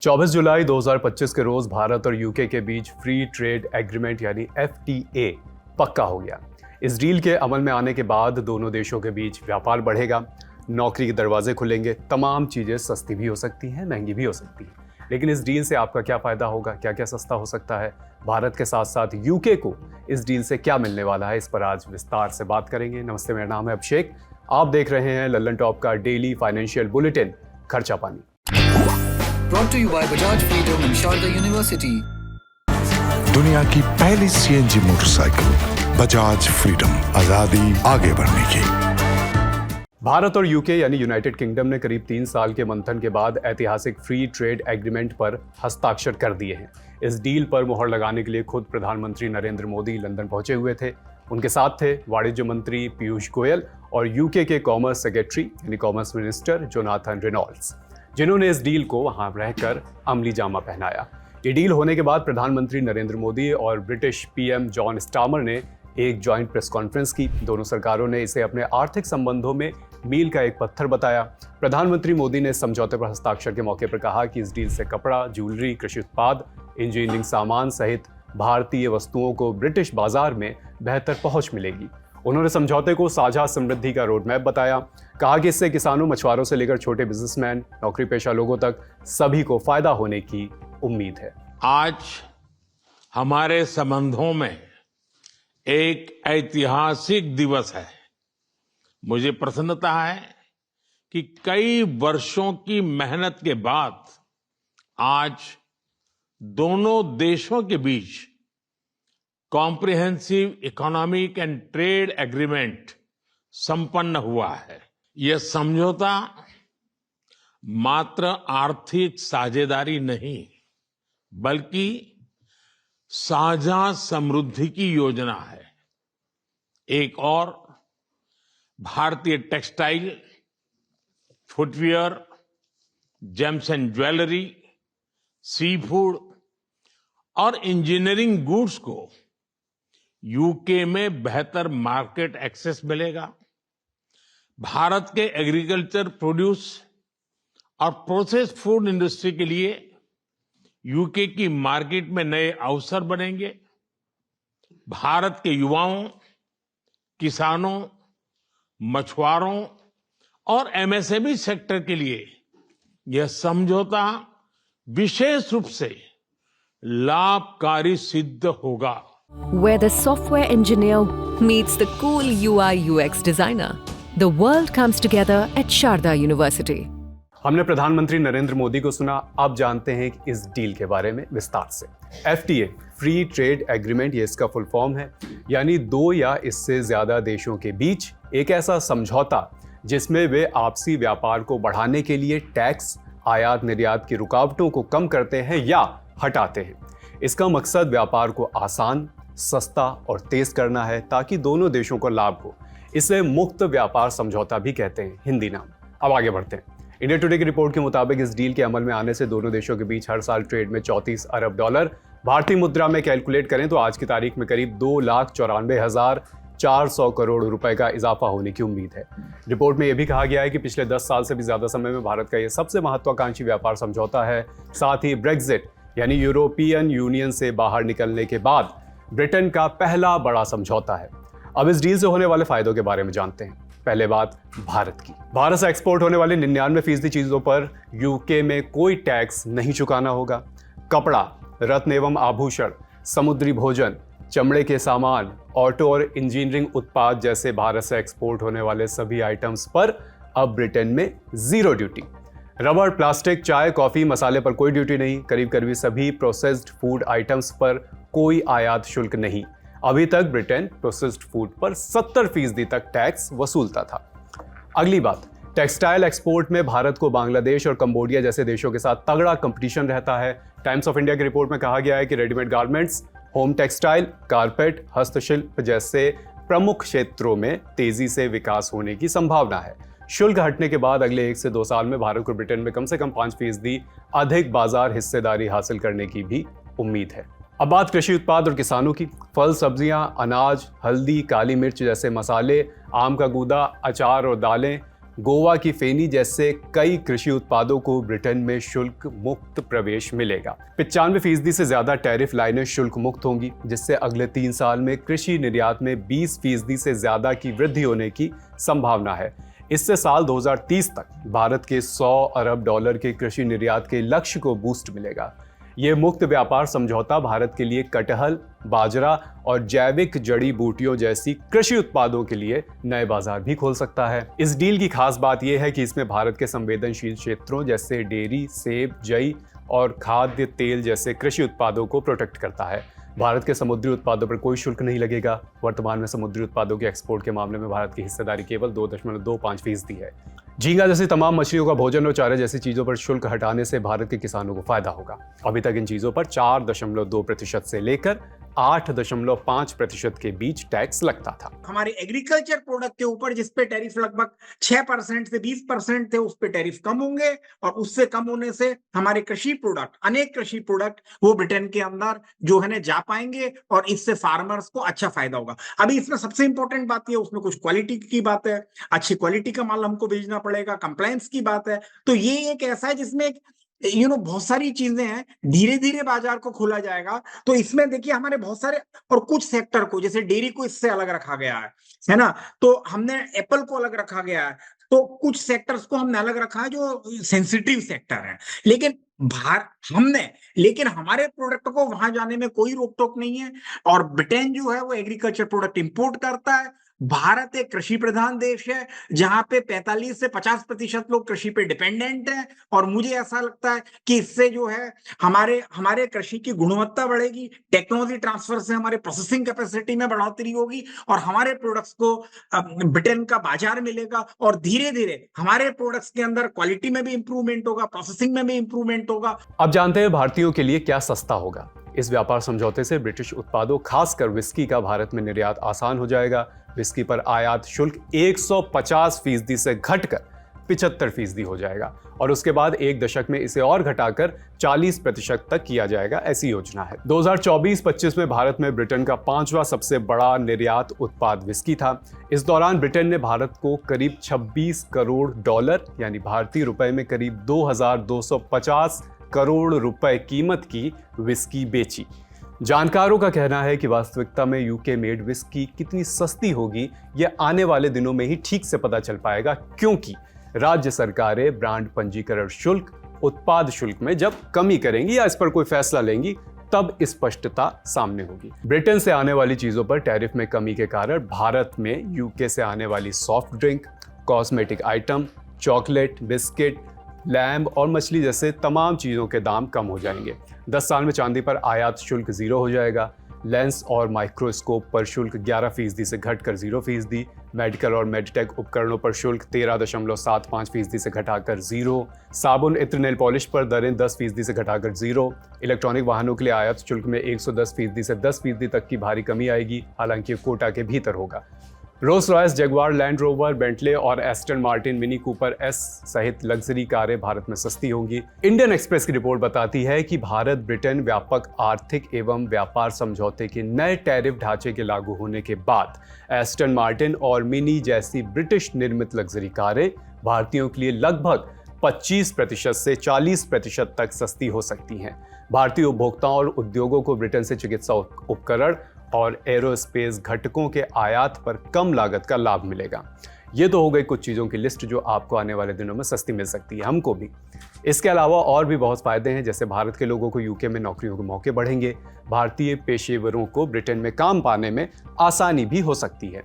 24 जुलाई 2025 के रोज भारत और यूके के बीच फ्री ट्रेड एग्रीमेंट यानी FTA पक्का हो गया। इस डील के अमल में आने के बाद दोनों देशों के बीच व्यापार बढ़ेगा, नौकरी के दरवाजे खुलेंगे, तमाम चीजें सस्ती भी हो सकती हैं, महंगी भी हो सकती हैं। लेकिन इस डील से आपका क्या फायदा होगा, क्या क्या सस्ता हो सकता है, भारत के साथ साथ यूके को इस डील से क्या मिलने वाला है, इस पर आज विस्तार से बात करेंगे। नमस्ते, मेरा नाम है अभिषेक, आप देख रहे हैं लल्लन टॉप का डेली फाइनेंशियल बुलेटिन खर्चा पानी। Brought to you by Bajaj Freedom and Sharda University. दुनिया की पहली CNG मोटरसाइकिल बजाज फ्रीडम, आजादी आगे बढ़ने की। भारत और यूके यानी यूनाइटेड किंगडम ने करीब 3 साल के मंथन के बाद ऐतिहासिक फ्री ट्रेड एग्रीमेंट पर हस्ताक्षर कर दिए हैं। इस डील पर मुहर लगाने के लिए खुद प्रधानमंत्री नरेंद्र मोदी लंदन पहुंचे हुए थे। उनके साथ थे वाणिज्य मंत्री पीयूष गोयल और यूके के कॉमर्स सेक्रेटरी यानी कॉमर्स मिनिस्टर जोनाथन रेनॉल्ड्स, जिन्होंने इस डील को वहां रहकर अमली जामा पहनाया। ये डील होने के बाद प्रधानमंत्री नरेंद्र मोदी और ब्रिटिश PM जॉन स्टामर ने एक जॉइंट प्रेस कॉन्फ्रेंस की। दोनों सरकारों ने इसे अपने आर्थिक संबंधों में मील का एक पत्थर बताया। प्रधानमंत्री मोदी ने समझौते पर हस्ताक्षर के मौके पर कहा कि इस डील से कपड़ा, ज्वेलरी, कृषि उत्पाद, इंजीनियरिंग सामान सहित भारतीय वस्तुओं को ब्रिटिश बाजार में बेहतर पहुंच मिलेगी। उन्होंने समझौते को साझा समृद्धि का रोड मैप बताया। कहा कि इससे किसानों, मछुआरों से लेकर छोटे बिजनेसमैन, नौकरी पेशा लोगों तक सभी को फायदा होने की उम्मीद है। आज हमारे संबंधों में एक ऐतिहासिक दिवस है। मुझे प्रसन्नता है कि कई वर्षों की मेहनत के बाद आज दोनों देशों के बीच comprehensive economic and trade agreement संपन्न हुआ है। यह समझौता मात्र आर्थिक साझेदारी नहीं, बल्कि साझा समृद्धि की योजना है। एक और भारतीय textile, footwear, gems and jewellery, sea food और इंजीनियरिंग गुड्स को यूके में बेहतर मार्केट एक्सेस मिलेगा। भारत के एग्रीकल्चर, प्रोड्यूस और प्रोसेस्ड फूड इंडस्ट्री के लिए यूके की मार्केट में नए अवसर बनेंगे। भारत के युवाओं, किसानों, मछुआरों और MSME सेक्टर के लिए यह समझौता विशेष रूप से लाभकारी सिद्ध होगा। Where the software engineer meets the cool UI UX designer, the world comes together at Sharda University. हमने प्रधानमंत्री नरेंद्र मोदी को सुना, अब जानते हैं कि इस डील के बारे में विस्तार से। FTA फ्री ट्रेड एग्रीमेंट, ये इसका फुल फॉर्म है, यानी 2 या इससे ज्यादा देशों के बीच एक ऐसा समझौता जिसमें वे आपसी व्यापार को बढ़ाने के लिए टैक्स, आयात निर्यात की रुकावटों को कम करते हैं या हटाते हैं। इसका मकसद व्यापार को आसान, सस्ता और तेज करना है ताकि दोनों देशों को लाभ हो। इसे मुक्त व्यापार समझौता भी कहते हैं, हिंदी नाम। अब आगे बढ़ते हैं। इंडिया टुडे की रिपोर्ट के मुताबिक इस डील के अमल में आने से दोनों देशों के बीच हर साल ट्रेड में $34 अरब, भारतीय मुद्रा में कैलकुलेट करें तो आज की तारीख में करीब 2,94,400 करोड़ रुपए का इजाफा होने की उम्मीद है। रिपोर्ट में यह भी कहा गया है कि पिछले 10 साल से भी ज्यादा समय में भारत का यह सबसे महत्वाकांक्षी व्यापार समझौता है। साथ ही ब्रेक्जिट यानी यूरोपियन यूनियन से बाहर निकलने के बाद ब्रिटेन का पहला बड़ा समझौता है। अब इस डील से होने वाले फायदों के बारे में जानते हैं। पहले बात भारत की। भारत से एक्सपोर्ट होने वाली 99% चीजों पर यूके में कोई टैक्स नहीं चुकाना होगा। कपड़ा, रत्न एवं आभूषण, समुद्री भोजन, चमड़े के सामान, ऑटो और इंजीनियरिंग उत्पाद जैसे भारत से एक्सपोर्ट होने वाले सभी आइटम्स पर अब ब्रिटेन में 0 ड्यूटी। रबड़, प्लास्टिक, चाय, कॉफी, मसाले पर कोई ड्यूटी नहीं। करीब सभी प्रोसेस्ड फूड आइटम्स पर कोई आयात शुल्क नहीं। अभी तक ब्रिटेन प्रोसेस्ड फूड पर 70% तक टैक्स वसूलता था। अगली बात, टेक्सटाइल एक्सपोर्ट में भारत को बांग्लादेश और कंबोडिया जैसे देशों के साथ तगड़ा कंपटीशन रहता है। टाइम्स ऑफ इंडिया की रिपोर्ट में कहा गया है कि readymade garments, home textile, carpet, हस्तशिल्प जैसे प्रमुख क्षेत्रों में तेजी से विकास होने की संभावना है। शुल्क हटने के बाद अगले 1 से 2 साल में भारत को ब्रिटेन में कम से कम 5% अधिक बाजार हिस्सेदारी हासिल करने की भी उम्मीद है। अब बात कृषि उत्पाद और किसानों की। फल, सब्जियां, अनाज, हल्दी, काली मिर्च जैसे मसाले, आम का गूदा, अचार और दालें, गोवा की फेनी जैसे कई कृषि उत्पादों को ब्रिटेन में शुल्क मुक्त प्रवेश मिलेगा। 95% से ज्यादा टैरिफ लाइनें शुल्क मुक्त होंगी, जिससे अगले 3 साल में कृषि निर्यात में 20% से ज्यादा की वृद्धि होने की संभावना है। इससे साल 2030 तक भारत के 100 अरब डॉलर के कृषि निर्यात के लक्ष्य को बूस्ट मिलेगा। ये मुक्त व्यापार समझौता भारत के लिए कटहल, बाजरा और जैविक जड़ी बूटियों जैसी कृषि उत्पादों के लिए नए बाजार भी खोल सकता है। इस डील की खास बात यह है कि इसमें भारत के संवेदनशील क्षेत्रों जैसे डेयरी, सेब, जई और खाद्य तेल जैसे कृषि उत्पादों को प्रोटेक्ट करता है। भारत के समुद्री उत्पादों पर कोई शुल्क नहीं लगेगा। वर्तमान में समुद्री उत्पादों के एक्सपोर्ट के मामले में भारत की हिस्सेदारी केवल 2.25% है। झींगा जैसी तमाम मछलियों का भोजन और चारे जैसी चीजों पर शुल्क हटाने से भारत के किसानों को फायदा होगा। अभी तक इन चीजों पर 4.2% से लेकर 8.5% के बीच टैक्स लगता था। हमारे एग्रीकल्चर प्रोडक्ट के ऊपर जिस पे टैरिफ लगभग 6% से 20% थे, उस पे टैरिफ कम होंगे और उससे कम होने से हमारे कृषि प्रोडक्ट, अनेक कृषि प्रोडक्ट वो ब्रिटेन के अंदर जो है ना जा पाएंगे और इससे फार्मर्स को अच्छा फायदा होगा। अभी इसमें सबसे इंपॉर्टेंट बात ये, उसमें कुछ क्वालिटी की बात है, अच्छी क्वालिटी का माल हमको भेजना पड़ेगा, कंप्लायंस की बात है। तो ये एक ऐसा है जिसमें बहुत सारी चीजें हैं, धीरे धीरे बाजार को खोला जाएगा। तो इसमें देखिए हमारे बहुत सारे और कुछ सेक्टर को, जैसे डेयरी को इससे अलग रखा गया है ना, तो हमने एप्पल को अलग रखा गया है, तो कुछ सेक्टर्स को हमने अलग रखा है जो सेंसिटिव सेक्टर है। लेकिन हमारे प्रोडक्ट को वहां जाने में कोई रोक टोक नहीं है। और ब्रिटेन जो है वो एग्रीकल्चर प्रोडक्ट इंपोर्ट करता है। भारत एक कृषि प्रधान देश है जहां पे 45 से 50% लोग कृषि पे डिपेंडेंट हैं। और मुझे ऐसा लगता है कि इससे जो है हमारे कृषि की गुणवत्ता बढ़ेगी, टेक्नोलॉजी ट्रांसफर से हमारे प्रोसेसिंग कैपेसिटी में बढ़ोतरी होगी और हमारे प्रोडक्ट्स को ब्रिटेन का बाजार मिलेगा। और धीरे धीरे हमारे प्रोडक्ट्स के अंदर क्वालिटी में भी इंप्रूवमेंट होगा, प्रोसेसिंग में भी इंप्रूवमेंट होगा। अब जानते हैं भारतीयों के लिए क्या सस्ता होगा। इस व्यापार समझौते से ब्रिटिश उत्पादों, खासकर विस्की का भारत में निर्यात आसान हो जाएगा। विस्की पर आयात शुल्क 150% से घटकर 75% हो जाएगा और उसके बाद 1 दशक में इसे और घटाकर 40% तक किया जाएगा, ऐसी योजना है। 2024-25 में भारत में ब्रिटेन का 5वां सबसे बड़ा निर्यात उत्पाद विस्की था। इस दौरान ब्रिटेन ने भारत को करीब 26 करोड़ डॉलर यानी भारतीय रुपए में करीब 2250 करोड़ रुपए कीमत की विस्की बेची। जानकारों का कहना है कि वास्तविकता में यूके मेड विस्की कितनी सस्ती होगी यह आने वाले दिनों में ही ठीक से पता चल पाएगा, क्योंकि राज्य सरकारें ब्रांड पंजीकरण शुल्क, उत्पाद शुल्क में जब कमी करेंगी या इस पर कोई फैसला लेंगी तब स्पष्टता सामने होगी। ब्रिटेन से आने वाली चीजों पर टैरिफ में कमी के कारण भारत में यूके से आने वाली soft drink, cosmetic item, chocolate, biscuit, lamb और मछली जैसे तमाम चीज़ों के दाम कम हो जाएंगे। 10 साल में चांदी पर आयात शुल्क 0 हो जाएगा। लेंस और माइक्रोस्कोप पर शुल्क 11% से घटकर 0%, मेडिकल और मेडिटेक उपकरणों पर शुल्क 13.75% से घटाकर 0, साबुन, इत्र, नेल पॉलिश पर दरें 10% से घटाकर 0। इलेक्ट्रॉनिक वाहनों के लिए आयात शुल्क में 110% से 10% तक की भारी कमी आएगी, हालांकि कोटा के भीतर होगा। Rolls Royce, Jaguar, Land Rover, Bentley और Aston Martin, Mini Cooper S सहित लग्जरी कारें भारत में सस्ती होंगी। इंडियन एक्सप्रेस की रिपोर्ट बताती है कि भारत ब्रिटेन व्यापक आर्थिक एवं व्यापार समझौते के नए टैरिफ ढांचे के लागू होने के बाद एस्टन मार्टिन और मिनी जैसी ब्रिटिश निर्मित लग्जरी कारें भारतीयों के लिए लगभग 25% से 40% तक सस्ती हो सकती हैं। भारतीय उपभोक्ताओं और उद्योगों को ब्रिटेन से चिकित्सा उपकरण और एरोस्पेस घटकों के आयात पर कम लागत का लाभ मिलेगा। ये तो हो गई कुछ चीज़ों की लिस्ट जो आपको आने वाले दिनों में सस्ती मिल सकती है, हमको भी। इसके अलावा और भी बहुत फायदे हैं, जैसे भारत के लोगों को यूके में नौकरियों के मौके बढ़ेंगे। भारतीय पेशेवरों को ब्रिटेन में काम पाने में आसानी भी हो सकती है।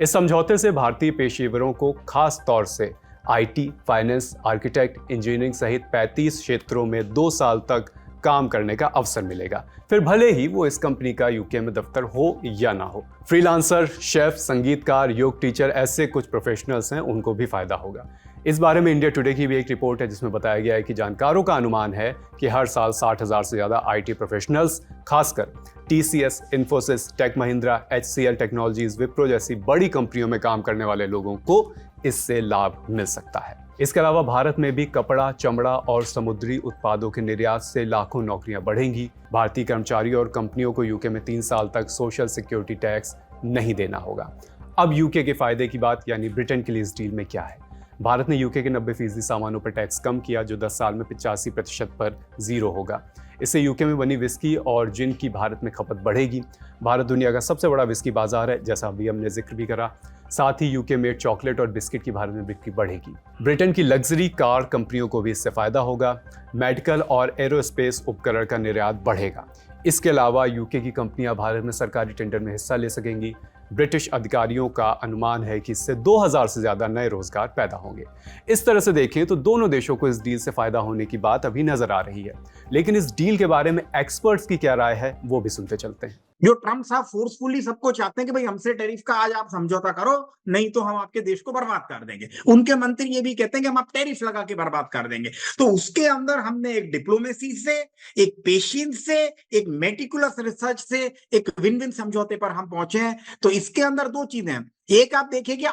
इस समझौते से भारतीय पेशेवरों को खास तौर से IT, फाइनेंस, आर्किटेक्ट, इंजीनियरिंग सहित 35 क्षेत्रों में 2 साल तक काम करने का अवसर मिलेगा, फिर भले ही वो इस कंपनी का यूके में दफ्तर हो या ना हो। फ्रीलांसर, शेफ, संगीतकार, योग टीचर, ऐसे कुछ प्रोफेशनल्स हैं, उनको भी फायदा होगा। इस बारे में इंडिया टुडे की भी एक रिपोर्ट है जिसमें बताया गया है कि जानकारों का अनुमान है कि हर साल 60,000 से ज़्यादा IT प्रोफेशनल्स, खासकर TCS, इन्फोसिस, टेक महिंद्रा, HCL टेक्नोलॉजीज, विप्रो जैसी बड़ी कंपनियों में काम करने वाले लोगों को इससे लाभ मिल सकता है। इसके अलावा भारत में भी कपड़ा, चमड़ा और समुद्री उत्पादों के निर्यात से लाखों नौकरियां बढ़ेंगी। भारतीय कर्मचारियों और कंपनियों को यूके में 3 साल तक सोशल सिक्योरिटी टैक्स नहीं देना होगा। अब यूके के फायदे की बात, यानी ब्रिटेन के लिए इस डील में क्या है? भारत ने यूके के 90% सामानों पर टैक्स कम किया, जो 10 साल में 85% पर जीरो होगा। इससे यूके में बनी विस्की और जिन की भारत में खपत बढ़ेगी। भारत दुनिया का सबसे बड़ा विस्की बाजार है, जैसा अभी हमने जिक्र भी करा। साथ ही यूके मेड चॉकलेट और बिस्किट की भारत में बिक्री बढ़ेगी। ब्रिटेन की लग्जरी कार कंपनियों को भी इससे फायदा होगा। मेडिकल और एरोस्पेस उपकरण का निर्यात बढ़ेगा। इसके अलावा यूके की कंपनियां भारत में सरकारी टेंडर में हिस्सा ले सकेंगी। ब्रिटिश अधिकारियों का अनुमान है कि इससे 2000 से ज्यादा नए रोजगार पैदा होंगे। इस तरह से देखें तो दोनों देशों को इस डील से फायदा होने की बात अभी नजर आ रही है। लेकिन इस डील के बारे में एक्सपर्ट्स की क्या राय है, वो भी सुनते चलते हैं। जो ट्रम्प साहब फोर्सफुली सबको चाहते हैं कि भाई हमसे टैरिफ का आज आप समझौता करो, नहीं तो हम आपके देश को बर्बाद कर देंगे। उनके मंत्री ये भी कहते हैं कि हम आप टैरिफ लगा के बर्बाद कर देंगे। तो उसके अंदर हमने एक डिप्लोमेसी से, एक पेशेंस से, एक मेटिकुलस रिसर्च से एक विन विन समझौते पर हम पहुंचे हैं। तो इसके अंदर दो चीजें हैं। एक, आप देखिए कि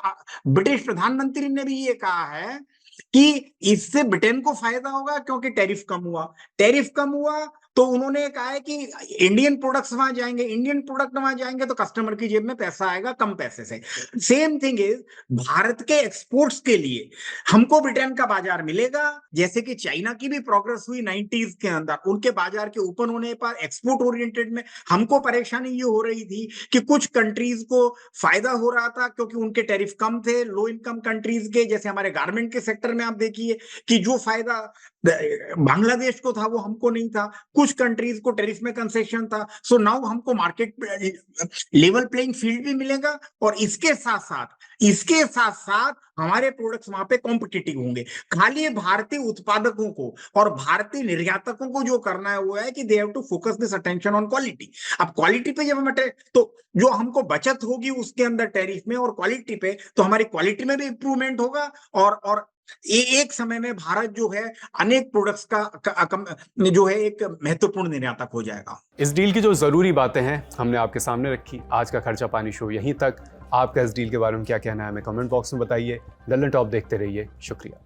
ब्रिटिश प्रधानमंत्री ने भी ये कहा है कि इससे ब्रिटेन को फायदा होगा क्योंकि टैरिफ कम हुआ। टैरिफ कम हुआ तो उन्होंने कहा है कि इंडियन प्रोडक्ट्स वहां जाएंगे, इंडियन प्रोडक्ट वहां जाएंगे तो कस्टमर की जेब में पैसा आएगा कम पैसे से। सेम थिंग इज भारत के एक्सपोर्ट्स के लिए हमको ब्रिटेन का बाजार मिलेगा। जैसे कि चाइना की भी प्रोग्रेस हुई 90s के अंदर, उनके बाजार के ओपन होने पर एक्सपोर्ट ओरिएंटेड में हमको परेशानी ये हो रही थी कि कुछ कंट्रीज को फायदा हो रहा था क्योंकि उनके टैरिफ कम थे। लो इनकम कंट्रीज के, जैसे हमारे गारमेंट के सेक्टर में आप देखिए कि जो फायदा बांग्लादेश को था वो हमको नहीं था। कुछ कंट्रीज को टैरिफ में कंसेशन था। सो नाउ हमको मार्केट लेवल प्लेइंग फील्ड भी मिलेगा और इसके साथ साथ हमारे प्रोडक्ट्स वहां पे कॉम्पिटिटिव होंगे। खाली भारतीय उत्पादकों को और भारतीय निर्यातकों को जो करना है वो है कि they have to focus this attention on quality. अब क्वालिटी पे जब हम तो जो हमको बचत होगी उसके अंदर टैरिफ में और क्वालिटी पे, तो हमारी क्वालिटी में भी इंप्रूवमेंट होगा और एक समय में भारत जो है अनेक प्रोडक्ट्स का जो है एक महत्वपूर्ण निर्यातक हो जाएगा। इस डील की जो जरूरी बातें हैं हमने आपके सामने रखी। आज का खर्चा पानी शो यहीं तक। आपका इस डील के बारे में क्या कहना है हमें कमेंट बॉक्स में बताइए। लल्लन टॉप देखते रहिए। शुक्रिया।